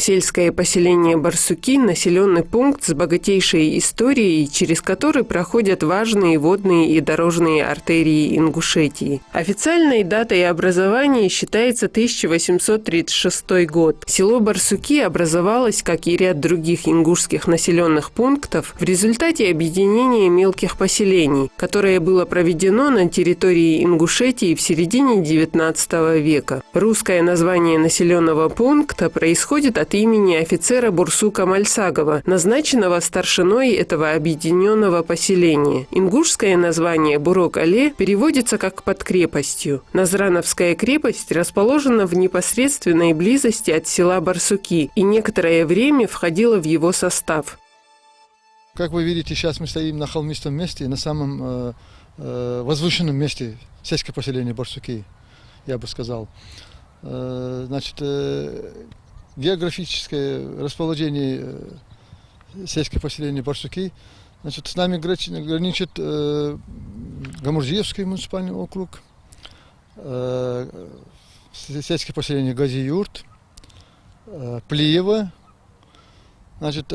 Сельское поселение Барсуки – населенный пункт с богатейшей историей, через который проходят важные водные и дорожные артерии Ингушетии. Официальной датой образования считается 1836 год. Село Барсуки образовалось, как и ряд других ингушских населенных пунктов, в результате объединения мелких поселений, которое было проведено на территории Ингушетии в середине XIX века. Русское название населенного пункта происходит от имени офицера Бурсука Мальсагова, назначенного старшиной этого объединенного поселения. Ингушское название Бурок-Але переводится как «под крепостью». Назрановская крепость расположена в непосредственной близости от села Барсуки и некоторое время входила в его состав. Как вы видите, сейчас мы стоим на холмистом месте, на самом возвышенном месте сельского поселения Барсуки, я бы сказал. Значит, географическое расположение сельского поселения Барсуки, значит, с нами граничит Гамурзиевский муниципальный округ, сельское поселение Гази-Юрт, Плиево, значит,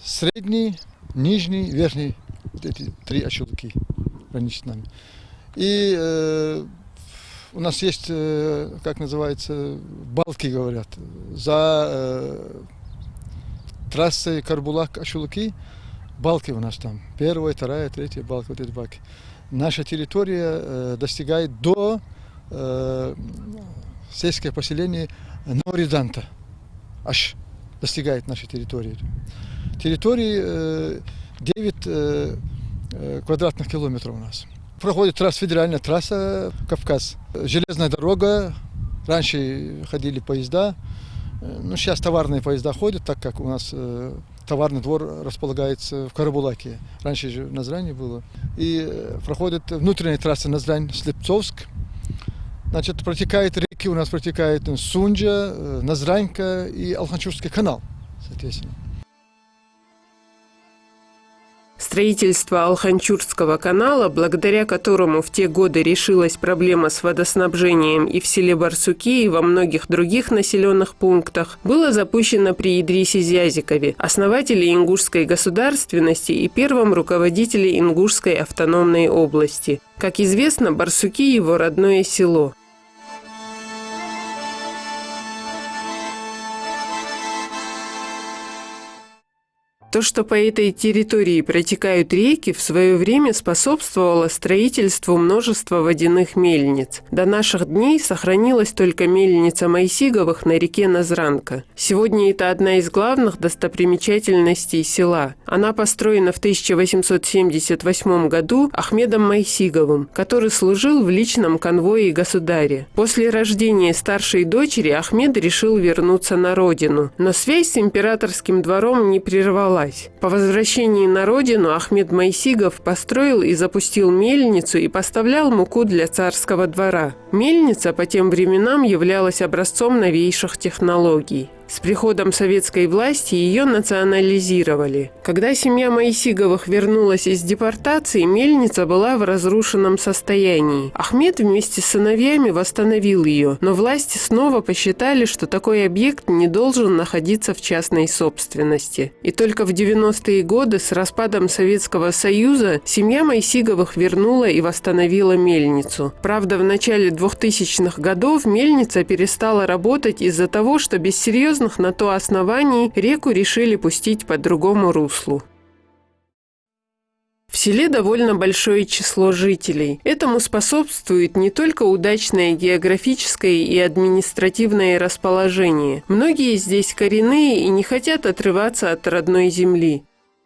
средний, нижний, верхний, вот эти три очелки граничат с нами. И у нас есть, как называется, балки, говорят, за трассой Карбулак-Ачулуки, балки у нас там, первая, вторая, третья балка, вот эти балки. Наша территория достигает до сельского поселения Норизанта, аж достигает нашей территории. Территории 9 квадратных километров у нас. Проходит федеральная трасса Кавказ. Железная дорога. Раньше ходили поезда. Ну, сейчас товарные поезда ходят, так как у нас товарный двор располагается в Карабулаке. Раньше же в Назране было. И проходит внутренняя трасса Назрань-Слепцовск. Значит, протекают реки, у нас протекает Сунджа, Назранька и Алханчурский канал, соответственно. Строительство Алханчурского канала, благодаря которому в те годы решилась проблема с водоснабжением и в селе Барсуки, и во многих других населенных пунктах, было запущено при Идрисе Зязикове, основателе ингушской государственности и первом руководителе Ингушской автономной области. Как известно, Барсуки – его родное село. То, что по этой территории протекают реки, в свое время способствовало строительству множества водяных мельниц. До наших дней сохранилась только мельница Майсиговых на реке Назранка. Сегодня это одна из главных достопримечательностей села. Она построена в 1878 году Ахмедом Майсиговым, который служил в личном конвое государя. После рождения старшей дочери Ахмед решил вернуться на родину, но связь с императорским двором не прервалась. По возвращении на родину Ахмед Майсигов построил и запустил мельницу и поставлял муку для царского двора. Мельница по тем временам являлась образцом новейших технологий. С приходом советской власти ее национализировали. Когда семья Майсиговых вернулась из депортации, мельница была в разрушенном состоянии. Ахмед вместе с сыновьями восстановил ее, но власти снова посчитали, что такой объект не должен находиться в частной собственности. И только в 90-е годы с распадом Советского Союза семья Майсиговых вернула и восстановила мельницу. Правда, в начале 2000-х годов мельница перестала работать из-за того, что без серьезных на то оснований реку решили пустить по другому руслу. В селе довольно большое число жителей. Этому способствует не только удачное географическое и административное расположение. Многие здесь коренные и не хотят отрываться от родной земли.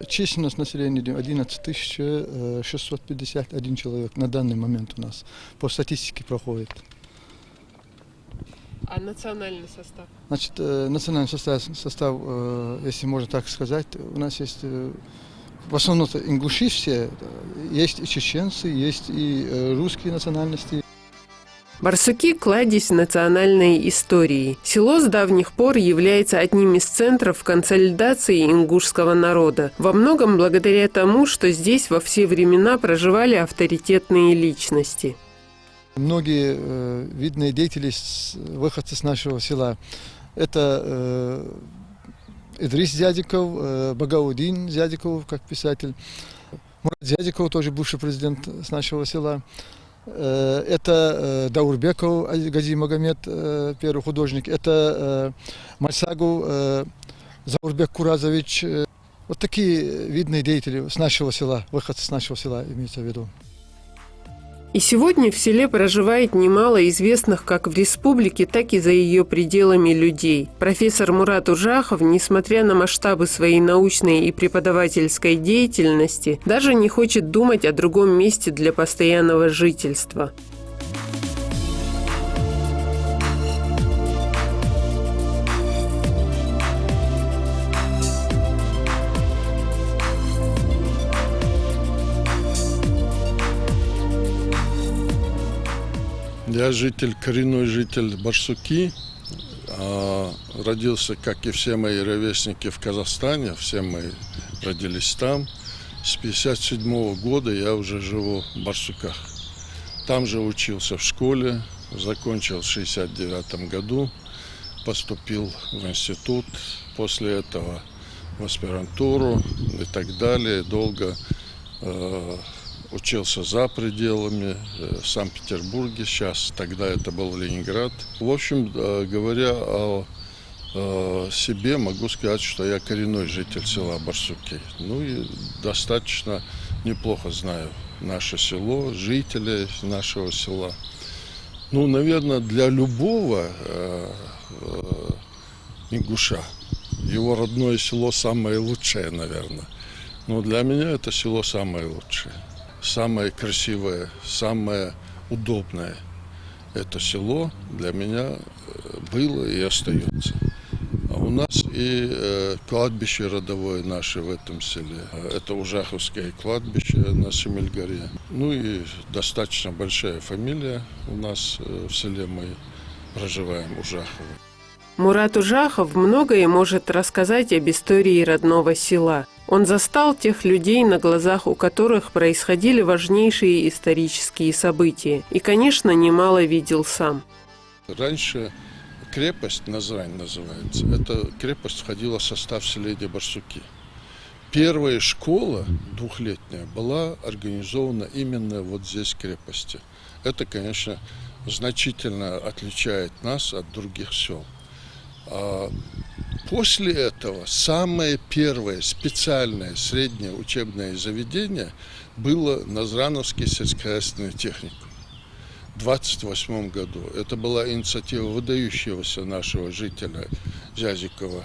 Численность населения 11 651 человек на данный момент у нас по статистике проходит. А национальный состав? Значит, национальный состав, если можно так сказать, у нас есть в основном ингуши все, есть и чеченцы, есть и русские национальности. Барсуки – кладезь национальной истории. Село с давних пор является одним из центров консолидации ингушского народа. Во многом благодаря тому, что здесь во все времена проживали авторитетные личности. Многие видные деятели, выходцы с нашего села, Это Идрис Зядиков, Багаудин Зядиков, как писатель. Мурат Зядиков, тоже бывший президент с нашего села. Это Даурбеков Гази Магомед, первый художник. Это Мальсагов Заурбек Куразович. Вот такие видные деятели с нашего села, выходцы с нашего села, имеется в виду. И сегодня в селе проживает немало известных как в республике, так и за ее пределами людей. Профессор Мурат Ужахов, несмотря на масштабы своей научной и преподавательской деятельности, даже не хочет думать о другом месте для постоянного жительства. Я коренной житель Барсуки, родился, как и все мои ровесники, в Казахстане, все мы родились там. С 1957 года я уже живу в Барсуках. Там же учился в школе, закончил в 1969 году, поступил в институт, после этого в аспирантуру и так далее. Долго учился за пределами, в Санкт-Петербурге, тогда это был Ленинград. В общем, говоря о себе, могу сказать, что я коренной житель села Барсуки. Ну и достаточно неплохо знаю наше село, жителей нашего села. Ну, наверное, для любого ингуша его родное село самое лучшее, наверное. Но для меня это село самое лучшее. Самое красивое, самое удобное это село для меня было и остается. А у нас и кладбище родовое наше в этом селе. Это Ужаховское кладбище на Шемель-горе. Ну и достаточно большая фамилия у нас в селе, мы проживаем, Ужаховы. Мурат Ужахов многое может рассказать об истории родного села. Он застал тех людей, на глазах у которых происходили важнейшие исторические события. И, конечно, немало видел сам. Раньше крепость Назрань называется. Эта крепость входила в состав селения Барсуки. Первая школа двухлетняя была организована именно вот здесь, в крепости. Это, конечно, значительно отличает нас от других сел. После этого самое первое специальное среднее учебное заведение было Назрановский сельскохозяйственный техникум в 1928 году. Это была инициатива выдающегося нашего жителя Зязикова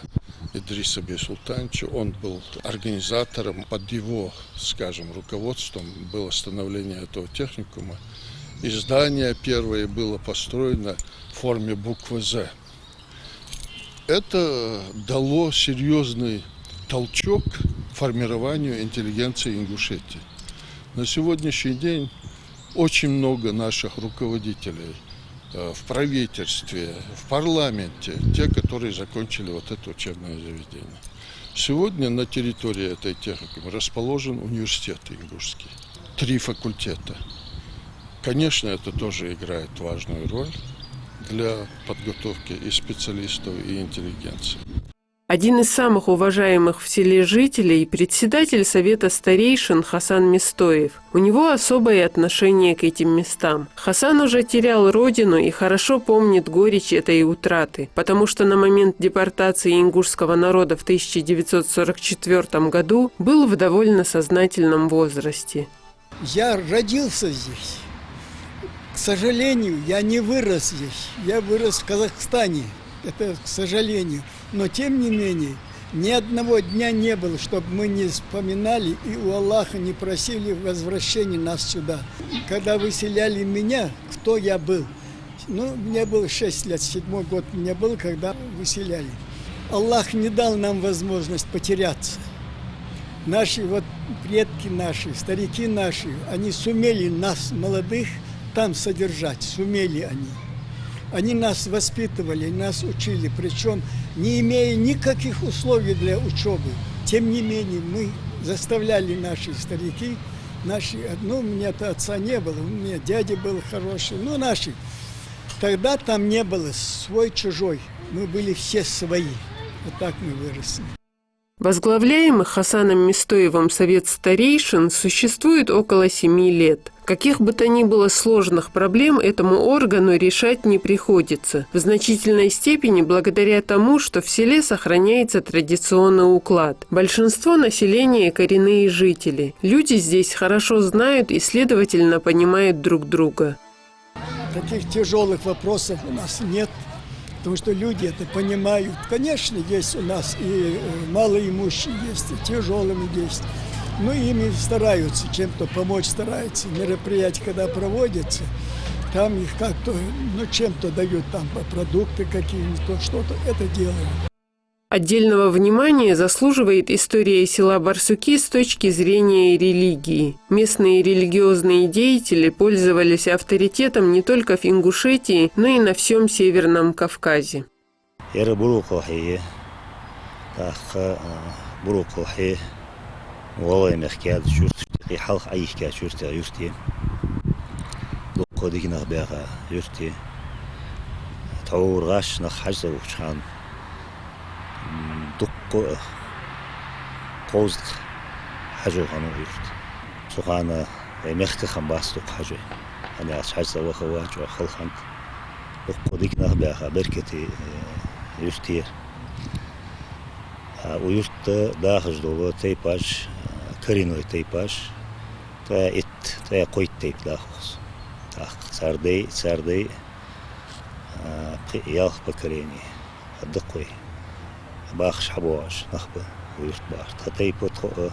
Идриса Бейсултановича. Он был организатором, под его, скажем, руководством было становление этого техникума. И здание первое было построено в форме буквы «З». Это дало серьезный толчок формированию интеллигенции Ингушетии. На сегодняшний день очень много наших руководителей в правительстве, в парламенте, те, которые закончили вот это учебное заведение. Сегодня на территории этой техникумы расположен университет ингушский, 3 факультета. Конечно, это тоже играет важную роль для подготовки и специалистов, и интеллигенции. Один из самых уважаемых в селе жителей – председатель Совета старейшин Хасан Местоев. У него особое отношение к этим местам. Хасан уже терял родину и хорошо помнит горечь этой утраты, потому что на момент депортации ингушского народа в 1944 году был в довольно сознательном возрасте. Я родился здесь. К сожалению, я не вырос здесь. Я вырос в Казахстане. Это к сожалению. Но тем не менее, ни одного дня не было, чтобы мы не вспоминали и у Аллаха не просили возвращения нас сюда. Когда выселяли меня, кто я был? Ну, мне было 6 лет, 7-й год мне был, когда выселяли. Аллах не дал нам возможность потеряться. Наши вот предки наши, старики наши, они сумели нас, молодых, там содержать, сумели они. Они нас воспитывали, нас учили, причем не имея никаких условий для учебы. Тем не менее, мы заставляли наши старики, у меня-то отца не было, у меня дядя был хороший, наши тогда там не было свой-чужой. Мы были все свои. Вот так мы выросли. Возглавляемый Хасаном Мистоевым совет старейшин существует около 7 лет. Каких бы то ни было сложных проблем этому органу решать не приходится. В значительной степени благодаря тому, что в селе сохраняется традиционный уклад. Большинство населения – коренные жители. Люди здесь хорошо знают и, следовательно, понимают друг друга. Таких тяжелых вопросов у нас нет. Потому что люди это понимают. Конечно, есть у нас и малоимущие есть, и тяжелыми есть. Но ими стараются чем-то помочь, стараются. Мероприятия, когда проводятся, там их как-то, чем-то дают, там продукты какие-нибудь, что-то, это делают. Отдельного внимания заслуживает история села Барсуки с точки зрения религии. Местные религиозные деятели пользовались авторитетом не только в Ингушетии, но и на всем Северном Кавказе. دق قوزد حجو خانو يرد سخانة مخك خمباس دق حجو أنا أشحج سوا خواج وخل خانت دق ديك نخبة خبركتي يرتير ويرت داخل دولة تيباش كرينو تيباش تا قويت تيب داخل ساردي يالخ بكريني الدقوي باخش حبواش نخبة ويرت باخ تخدي بطخ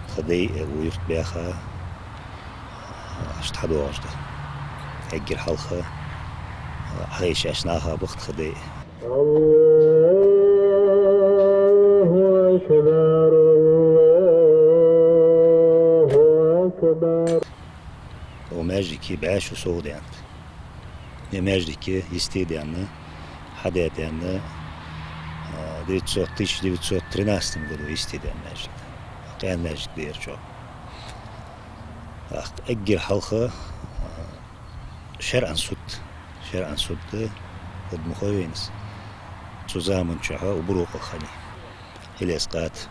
تخدي ويرت باخا اشت حبواش ده اجر حلخة عيش اشناها بخت خدي الله أكبر الله أكبر وماجيكي بعاش وصود يعني يماجيكي يستيد يعني حدات يعني 1913 году истиде мәжид. Каян мәжид бер жок. Эггер халқы шар'ан судды подмуховенс. Цузамын чаха убруқы хани. Илесқат.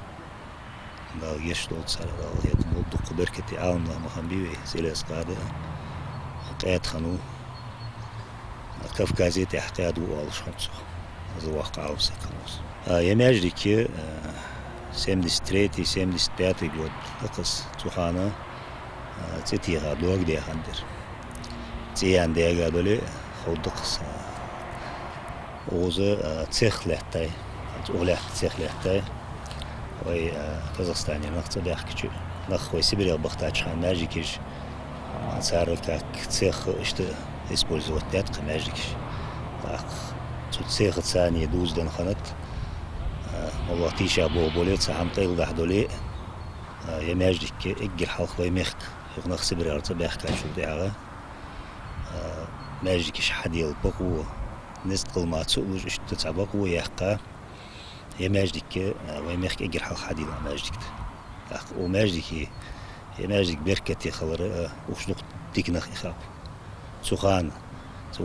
Дал ештол цара дал ет молдуқы беркети аумла махамбиви зелесқады. Қаят хану Кавказете ахқияду алышанцу. Завахка аусаканус. Ямяждики 73-75 год. Акас Цухана цитига дуагдия хандер. Цияндия гадоли ходдықс. Озы цехлеттай. Улят цехлеттай. Ой Казахстане нахца бяхкичу. Нахвой Сибирь бахтачхан мяждикиш. Цары как цех что использовать тятка мяждикиш. Тут цех цани дуздан ханат. والله تيشا بو بوليت عم قيل دحدولي يماجدك اجل حلق ويمخك يغنخ سبري ارتا بيحكا شو دعا ماجدك شحديل بقوة نستقل ما تسؤلوش اشتتع بقوة يحكا يماجدك ويمخك اجل حلق حديل ماجدك وماجدك يماجدك بركتي خلر وشنق تيكنخ إخاب سخان 81-2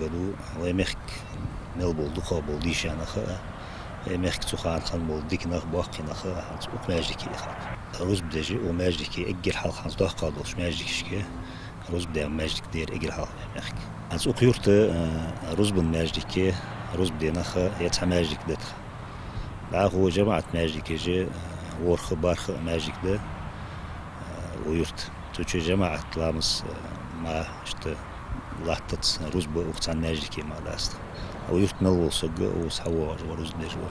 году ويمخك نلبول دخا بول ديشانخ مخك تخان خان بول ديكنخ باقينخ هانس وماجدكي إخاب روز بدجي وماجدكي اجل حلق هانس داخ قادوش ماجدكشكي روز بدا ماجدك دير اجل حلق مخك هانس وقيورت روز بن ماجدكي روز بدينخ يتح ماجدك دتخ لا هو جماعة ماجدك جي ورخ بارخ ماجدك ده ويورت توجه جماعة لامس ما اشت لاتت روز بوقتان ماجدكي ما داست ويورت ملول صق وسحواج وروز بجوا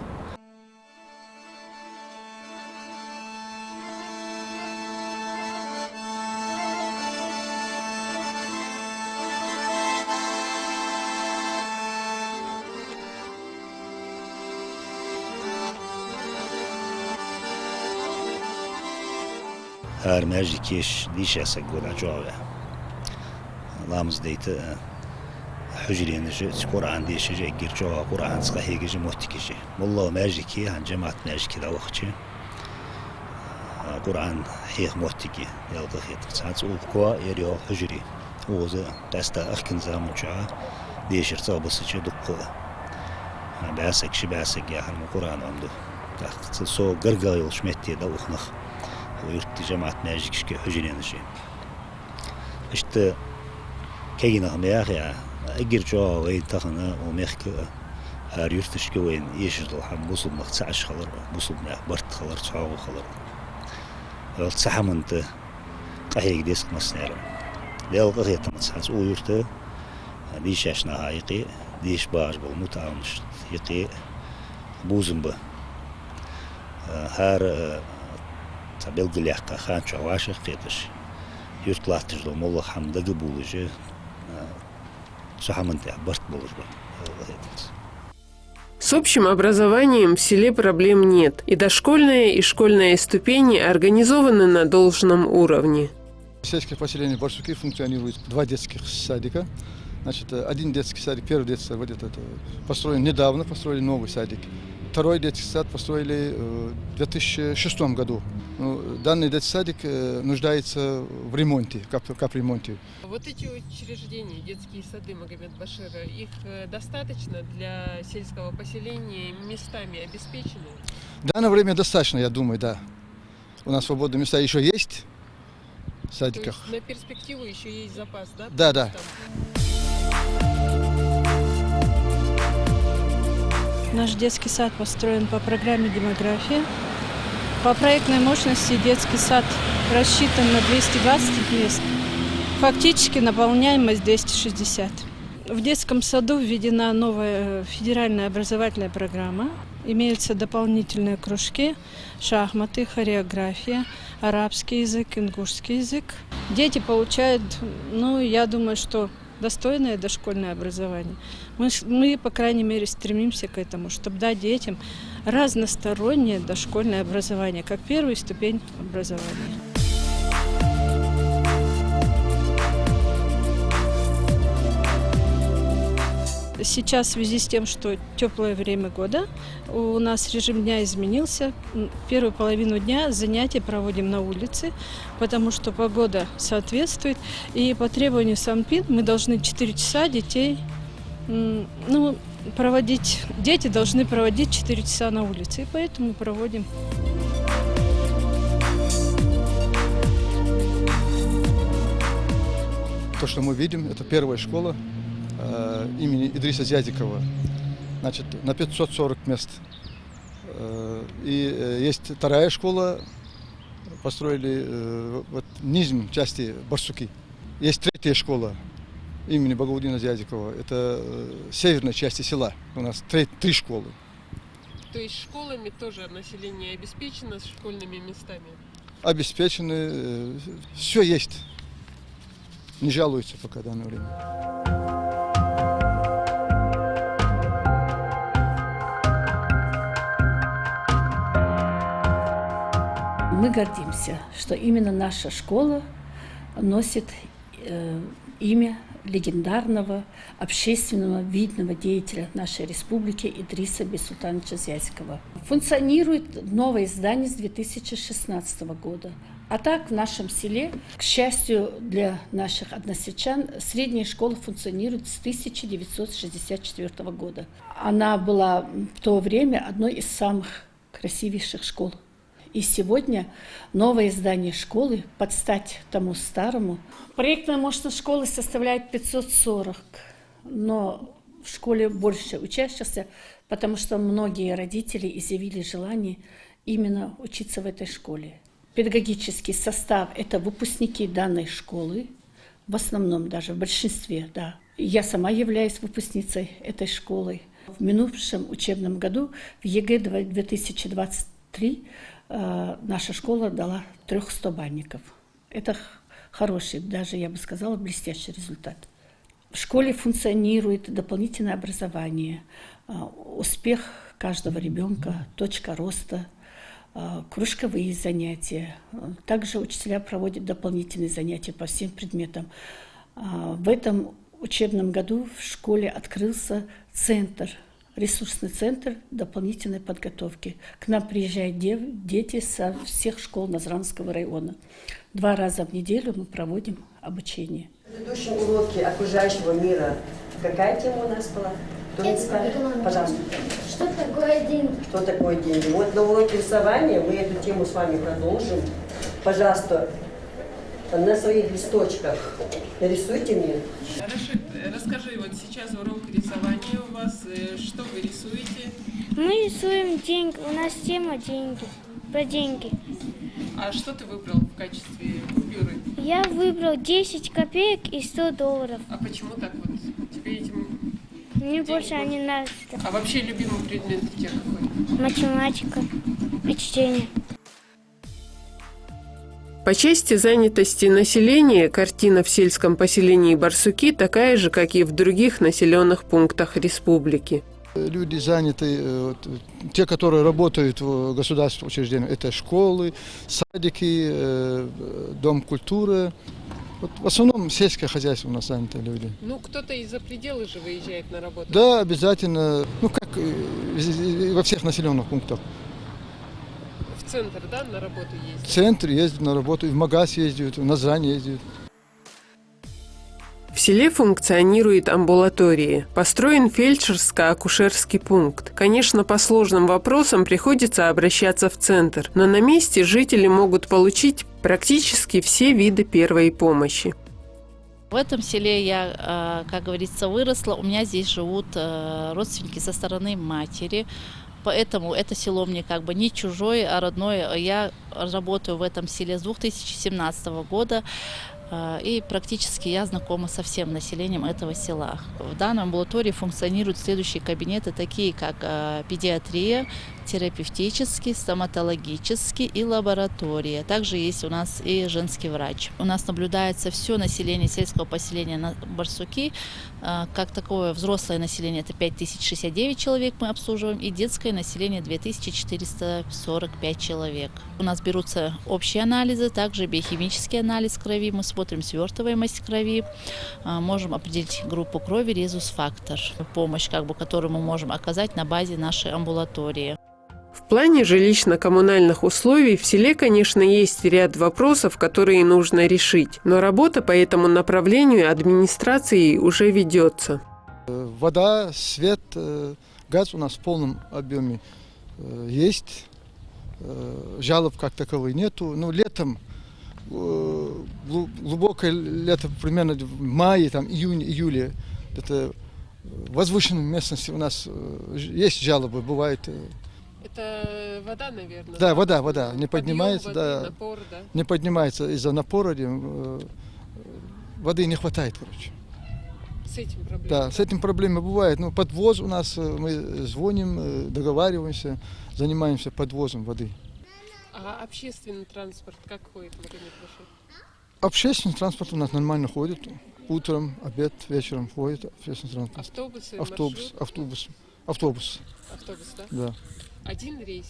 هر ماجدكيش ديش اسقول عجوة لامس ديت حجري نجي قرآن ديش جي جرجوا قرآن صحيح جي موتكيجي والله ماجدكي عن جماعة ماجدكي دا وقتي قرآن حيخ موتكي يلقى خيط ساعات وقوا يريو حجري Оза таста ахкин замуча дешер цабасычы дуккы. Бәсәк яхармы Куран онду. Так со гыргай ул шметте да ухнах. Уйртты жамаат мәжикшке хөҗененеше. İşte kegina meyahya agir jo ve tahana o mehke her yurtışke ve yeşil ham busul maqsaş xalar busul meh bart xalar çağı xalar. Ol sahamında qahig desk masnara. Lel qahiyat masas o yurtta diş yaşna haqiqi diş baş bol mutalmış yaqi buzum bu. Her tabelgilyak xan çavaş qetiş. Yurtlattırdı molla hamdağı bulucu сахаманте барт болужба. С общим образованием в селе проблем нет, и дошкольная и школьная ступени организованы на должном уровне. В сельских поселениях Барсуки функционирует 2 детских садика. Значит, один детский садик, первый детский садик, вот этот, построен недавно, построили новый садик. Второй детский сад построили в 2006 году. Данный детский садик нуждается в ремонте, капремонте. Вот эти учреждения, детские сады Магомед Башира, их достаточно для сельского поселения, местами обеспечены? В данное время достаточно, я думаю, да. У нас свободные места еще есть в садиках. То есть на перспективу еще есть запас, да? Да, да. Наш детский сад построен по программе «Демография». По проектной мощности детский сад рассчитан на 220 мест. Фактически наполняемость 260. В детском саду введена новая федеральная образовательная программа. Имеются дополнительные кружки, шахматы, хореография, арабский язык, ингушский язык. Дети получают, я думаю, что достойное дошкольное образование. Мы, по крайней мере, стремимся к этому, чтобы дать детям разностороннее дошкольное образование, как первую ступень образования. Сейчас в связи с тем, что теплое время года, у нас режим дня изменился. Первую половину дня занятия проводим на улице, потому что погода соответствует. И по требованию Санпин мы должны 4 часа детей проводить. Дети должны проводить 4 часа на улице, и поэтому проводим. То, что мы видим, это первая школа имени Идриса Зядикова, значит, на 540 мест. И есть вторая школа, построили в нижней части Барсуки. Есть третья школа имени Багаудина Зядикова, это северной части села. У нас 3 школы. То есть школами тоже население обеспечено, с школьными местами? Обеспечены, все есть. Не жалуются пока в данное время. Мы гордимся, что именно наша школа носит имя легендарного, общественного, видного деятеля нашей республики Идриса Бейсултановича Зядикова. Функционирует новое здание с 2016 года. А так в нашем селе, к счастью для наших односельчан, средняя школа функционирует с 1964 года. Она была в то время одной из самых красивейших школ. И сегодня новое здание школы под стать тому старому. Проектная мощность школы составляет 540, но в школе больше учащихся, потому что многие родители изъявили желание именно учиться в этой школе. Педагогический состав – это выпускники данной школы, в основном даже в большинстве, да. Я сама являюсь выпускницей этой школы. В минувшем учебном году, в ЕГЭ 2023, наша школа дала 300 банников. Это хороший, даже, я бы сказала, блестящий результат. В школе функционирует дополнительное образование, успех каждого ребенка, точка роста, кружковые занятия. Также учителя проводят дополнительные занятия по всем предметам. В этом учебном году в школе открылся ресурсный центр дополнительной подготовки. К нам приезжают дети со всех школ Назранского района. 2 раза в неделю мы проводим обучение. В предыдущем уроке окружающего мира какая тема у нас была? Кто-нибудь скажет? Пожалуйста. Что такое деньги? Что такое деньги? Вот на уроке рисования мы эту тему с вами продолжим. Пожалуйста, на своих листочках нарисуйте мне. Рашид, расскажи, вот сейчас урок рисования у вас, что вы рисуете? Мы рисуем деньги. У нас тема деньги. Про деньги. А что ты выбрал в качестве купюры? Я выбрал 10 копеек и 100 долларов. А почему так вот? Тебе этим... Мне больше они нравятся. А вообще любимый предмет у тебя какой? Математика и чтение. По части занятости населения картина в сельском поселении Барсуки такая же, как и в других населенных пунктах республики. Люди заняты, те, которые работают в государственных учреждениях, это школы, садики, дом культуры. Вот в основном сельское хозяйство у нас заняты люди. Ну, кто-то из-за пределы же выезжает на работу. Да, обязательно, ну как во всех населенных пунктах. В центр, да, на работу ездят? В центр ездят на работу, и в магаз ездят, в Назрань ездят. В селе функционирует амбулатория. Построен фельдшерско-акушерский пункт. Конечно, по сложным вопросам приходится обращаться в центр, но на месте жители могут получить практически все виды первой помощи. В этом селе я, как говорится, выросла. У меня здесь живут родственники со стороны матери. Поэтому это село мне как бы не чужое, а родное. Я работаю в этом селе с 2017 года. И практически я знакома со всем населением этого села. В данной амбулатории функционируют следующие кабинеты, такие как педиатрия, терапевтический, стоматологический и лаборатория. Также есть у нас и женский врач. У нас наблюдается все население сельского поселения на Барсуки. Как такое взрослое население это 5069 человек мы обслуживаем, и детское население 2445 человек. У нас берутся общие анализы, также биохимический анализ крови. Мы смотрим свертываемость крови, можем определить группу крови, резус-фактор. Помощь, которую мы можем оказать на базе нашей амбулатории. В плане жилищно-коммунальных условий в селе, конечно, есть ряд вопросов, которые нужно решить, но работа по этому направлению администрацией уже ведется. Вода, свет, газ у нас в полном объеме есть, жалоб как таковой нету. Но летом, глубокое лето, примерно в мае, июне, июле, это в возвышенной местности у нас есть жалобы, бывает. Это вода, наверное? Да, вода. Не поднимается, воды, напор, да? Не поднимается из-за напора, воды не хватает, короче. С этим проблемой? Да, с этим проблемы бывают. Ну, подвоз у нас, мы звоним, договариваемся, занимаемся подвозом воды. А общественный транспорт как ходит в Магомед-Баши? Общественный транспорт у нас нормально ходит. Утром, обед, вечером ходит общественный транспорт. Автобусы, Автобус, да? Да. Один рейс,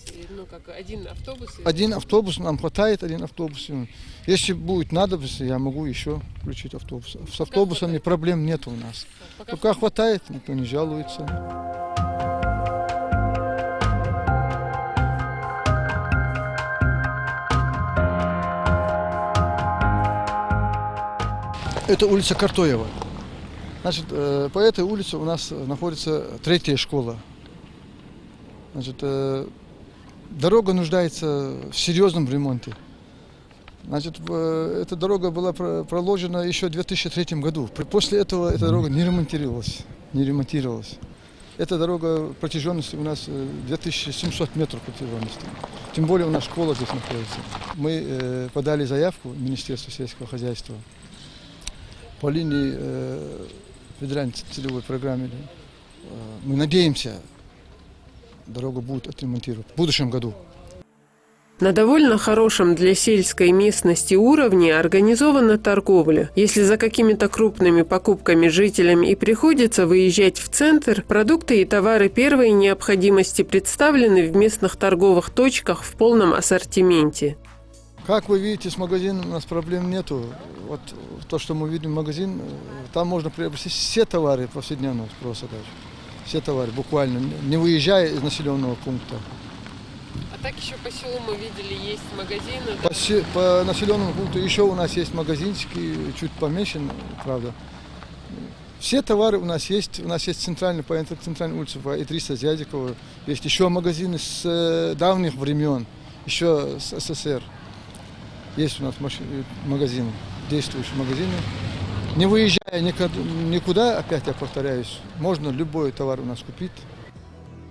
один автобус? Один автобус, нам хватает один автобус. Если будет надобность, я могу еще включить автобус. С автобусами проблем нет у нас. Пока хватает, никто не жалуется. Это улица Картоева. Значит, по этой улице у нас находится 3-я школа. Значит, дорога нуждается в серьезном ремонте. Значит, эта дорога была проложена еще в 2003 году. После этого эта дорога не ремонтировалась. Эта дорога протяженностью у нас 2700 метров протяженности. Тем более у нас школа здесь находится. Мы подали заявку в Министерство сельского хозяйства по линии федеральной целевой программы. Мы надеемся, дорога будет отремонтирована в будущем году. На довольно хорошем для сельской местности уровне организована торговля. Если за какими-то крупными покупками жителям и приходится выезжать в центр, продукты и товары первой необходимости представлены в местных торговых точках в полном ассортименте. Как вы видите, с магазином у нас проблем нету. Вот то, что мы видим магазин, там можно приобрести все товары повседневного спроса даже. Все товары, буквально, не выезжая из населенного пункта. А так еще по селу мы видели, есть магазины. По населенному пункту еще у нас есть магазинчики, чуть поменьше, правда. Все товары у нас есть центральный, по центральной улице, по Идриса Зядикова, есть еще магазины с давних времен, еще с СССР. Есть у нас магазины, действующие магазины. Не выезжая никуда, опять я повторяюсь, можно любой товар у нас купить.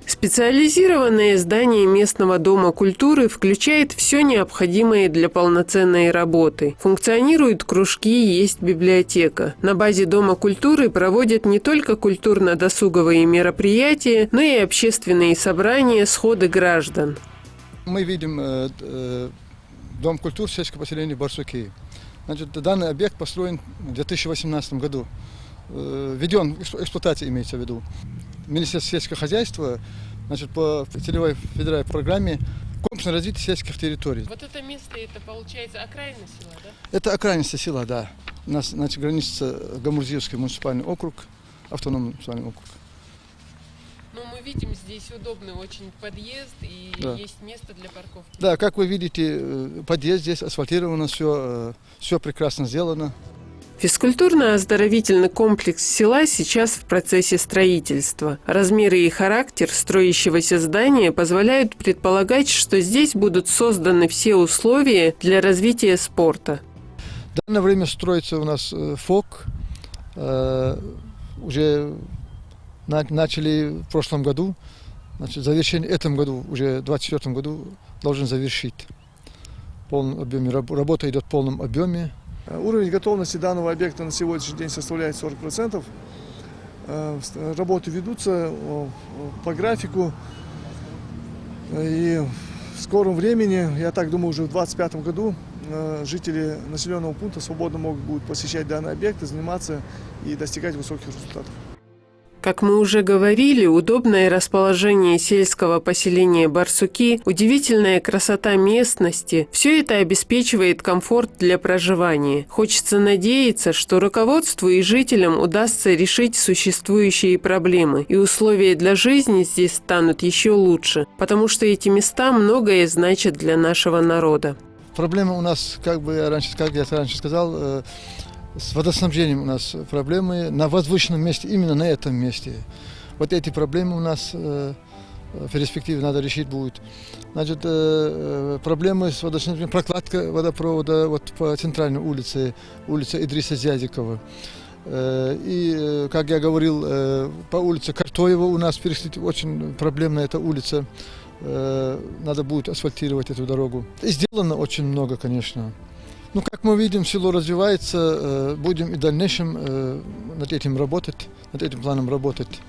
Специализированное здание местного дома культуры включает все необходимое для полноценной работы. Функционируют кружки, есть библиотека. На базе дома культуры проводят не только культурно-досуговые мероприятия, но и общественные собрания, сходы граждан. Мы видим дом культуры сельского поселения Барсуки. Значит, данный объект построен в 2018 году. Введен, эксплуатация имеется в виду. Министерство сельского хозяйства, значит, по целевой федеральной программе комплексное развитие сельских территорий. Вот это место, это получается окраина села, да? Это окраина села, да. У нас, значит, граница Гамурзиевский муниципальный округ, автономный муниципальный округ. Ну, мы видим, здесь удобный очень подъезд и да. Есть место для парковки. Да, как вы видите, подъезд здесь асфальтировано, все прекрасно сделано. Физкультурно-оздоровительный комплекс села сейчас в процессе строительства. Размеры и характер строящегося здания позволяют предполагать, что здесь будут созданы все условия для развития спорта. В данное время строится у нас ФОК. Уже начали в прошлом году. Значит, завершение в этом году, уже в 2024 году должен завершить. В полном объеме. Работа идет в полном объеме. Уровень готовности данного объекта на сегодняшний день составляет 40%. Работы ведутся по графику. И в скором времени, я так думаю, уже в 2025 году жители населенного пункта свободно могут будут посещать данный объект, заниматься и достигать высоких результатов. Как мы уже говорили, удобное расположение сельского поселения Барсуки, удивительная красота местности – все это обеспечивает комфорт для проживания. Хочется надеяться, что руководству и жителям удастся решить существующие проблемы, и условия для жизни здесь станут еще лучше, потому что эти места многое значат для нашего народа. Проблема у нас, как я раньше сказал, с водоснабжением у нас проблемы на возвышенном месте, именно на этом месте. Вот эти проблемы у нас в перспективе надо решить будет. Значит, проблемы с водоснабжением, прокладка водопровода вот по центральной улице, улица Идриса Зядикова. И, как я говорил, по улице Картоева у нас очень проблемная эта улица. Надо будет асфальтировать эту дорогу. И сделано очень много, конечно. Ну, как мы видим, село развивается, будем и в дальнейшем над этим планом работать.